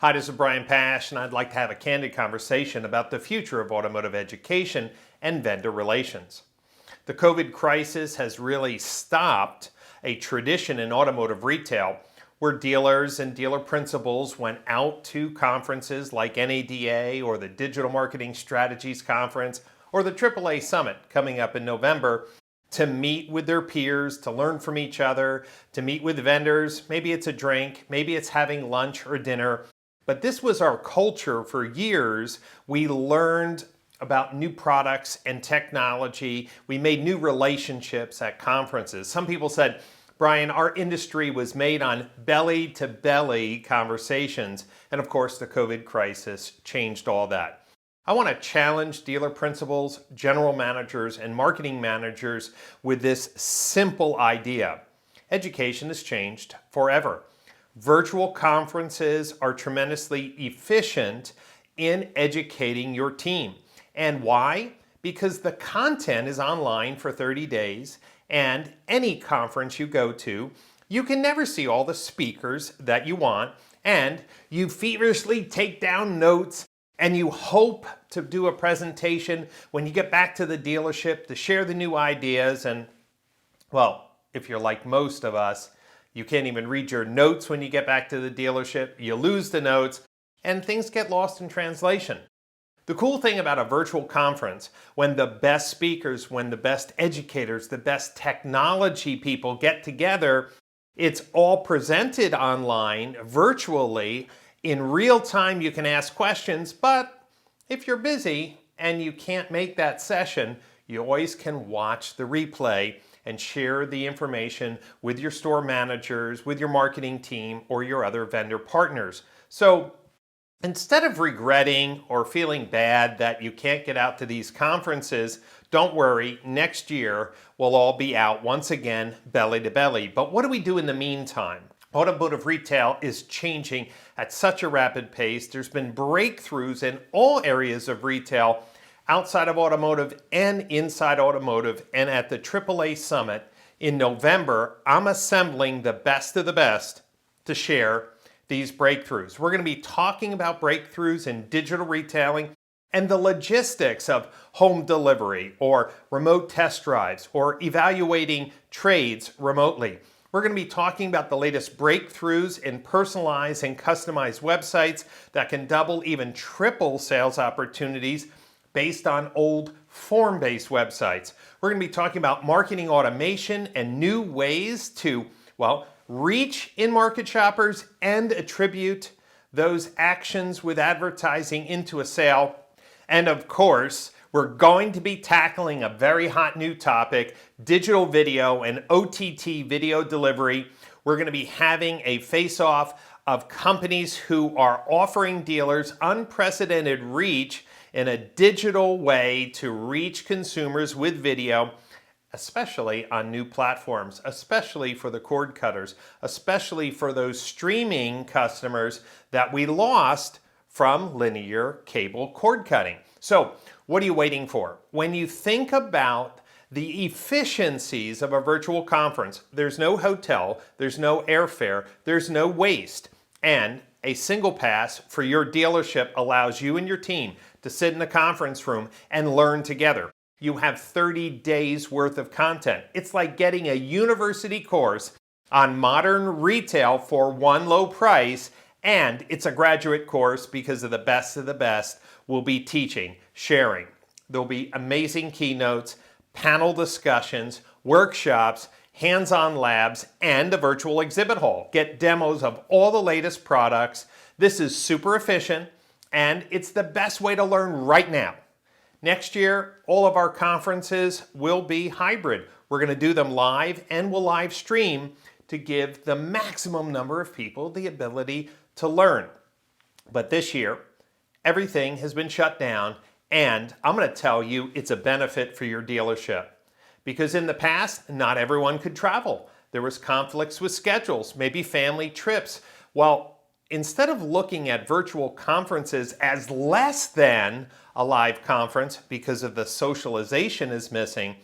Hi, this is Brian Pash, and I'd like to have a candid conversation about the future of automotive education and vendor relations. The COVID crisis has really stopped a tradition in automotive retail where dealers and dealer principals went out to conferences like NADA or the Digital Marketing Strategies Conference or the AAA Summit coming up in November to meet with their peers, to learn from each other, to meet with vendors. Maybe it's a drink, maybe it's having lunch or dinner. But this was our culture for years. We learned about new products and technology. We made new relationships at conferences. Some people said, Brian, our industry was made on belly-to-belly conversations. And of course, the COVID crisis changed all that. I want to challenge dealer principals, general managers, and marketing managers with this simple idea. Education has changed forever. Virtual conferences are tremendously efficient in educating your team. And why? Because the content is online for 30 days, and any conference you go to, you can never see all the speakers that you want, and you feverishly take down notes, and you hope to do a presentation when you get back to the dealership to share the new ideas. And, well, if you're like most of us, you can't even read your notes when you get back to the dealership. You lose the notes, and things get lost in translation. The cool thing about a virtual conference, when the best speakers, when the best educators, the best technology people get together, it's all presented online, virtually. In real time, you can ask questions, but if you're busy and you can't make that session, you always can watch the replay and share the information with your store managers, with your marketing team, or your other vendor partners. So instead of regretting or feeling bad that you can't get out to these conferences, don't worry, next year we'll all be out once again, belly to belly. But what do we do in the meantime? Automotive retail is changing at such a rapid pace. There's been breakthroughs in all areas of retail, outside of automotive and inside automotive. And at the AAA Summit in November, I'm assembling the best of the best to share these breakthroughs. We're going to be talking about breakthroughs in digital retailing and the logistics of home delivery or remote test drives or evaluating trades remotely. We're going to be talking about the latest breakthroughs in personalized and customized websites that can double, even triple sales opportunities based on old form-based websites. We're going to be talking about marketing automation and new ways to, well, reach in-market shoppers and attribute those actions with advertising into a sale. And of course, we're going to be tackling a very hot new topic, digital video and OTT video delivery. We're going to be having a face-off of companies who are offering dealers unprecedented reach in a digital way to reach consumers with video, especially on new platforms, especially for the cord cutters, especially for those streaming customers that we lost from linear cable cord cutting. So, what are you waiting for? When you think about the efficiencies of a virtual conference, there's no hotel, there's no airfare, there's no waste, and a single pass for your dealership allows you and your team to sit in a conference room and learn together. You have 30 days worth of content. It's like getting a university course on modern retail for one low price, and it's a graduate course because of the best will be teaching, sharing. There'll be amazing keynotes, panel discussions, workshops, hands-on labs, and a virtual exhibit hall. Get demos of all the latest products. This is super efficient, and it's the best way to learn right now. Next year, all of our conferences will be hybrid. We're going to do them live, and we'll live stream to give the maximum number of people the ability to learn. But this year, everything has been shut down, and I'm going to tell you it's a benefit for your dealership. Because in the past, not everyone could travel. There was conflicts with schedules, maybe family trips. Well, instead of looking at virtual conferences as less than a live conference because of the socialization is missing,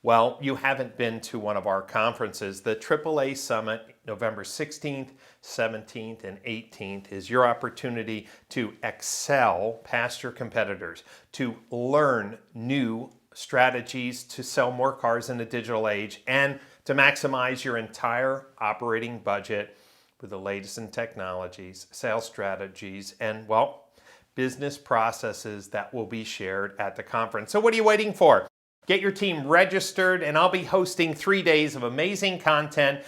Well, you haven't been to one of our conferences. The AAA Summit, November 16th, 17th, and 18th, is your opportunity to excel past your competitors, to learn new strategies to sell more cars in the digital age, and to maximize your entire operating budget with the latest in technologies, sales strategies, and, well, business processes that will be shared at the conference. So what are you waiting for? Get your team registered, and I'll be hosting 3 days of amazing content,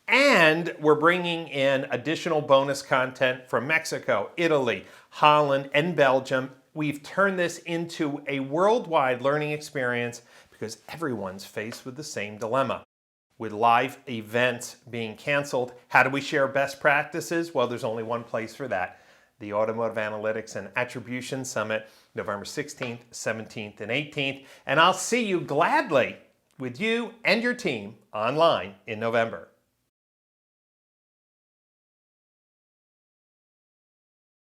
and we're bringing in additional bonus content from Mexico, Italy, Holland, and Belgium. We've turned this into a worldwide learning experience because everyone's faced with the same dilemma. With live events being canceled, how do we share best practices? Well, there's only one place for that. The Automotive Analytics and Attribution Summit, November 16th, 17th, and 18th. And I'll see you gladly with you and your team online in November.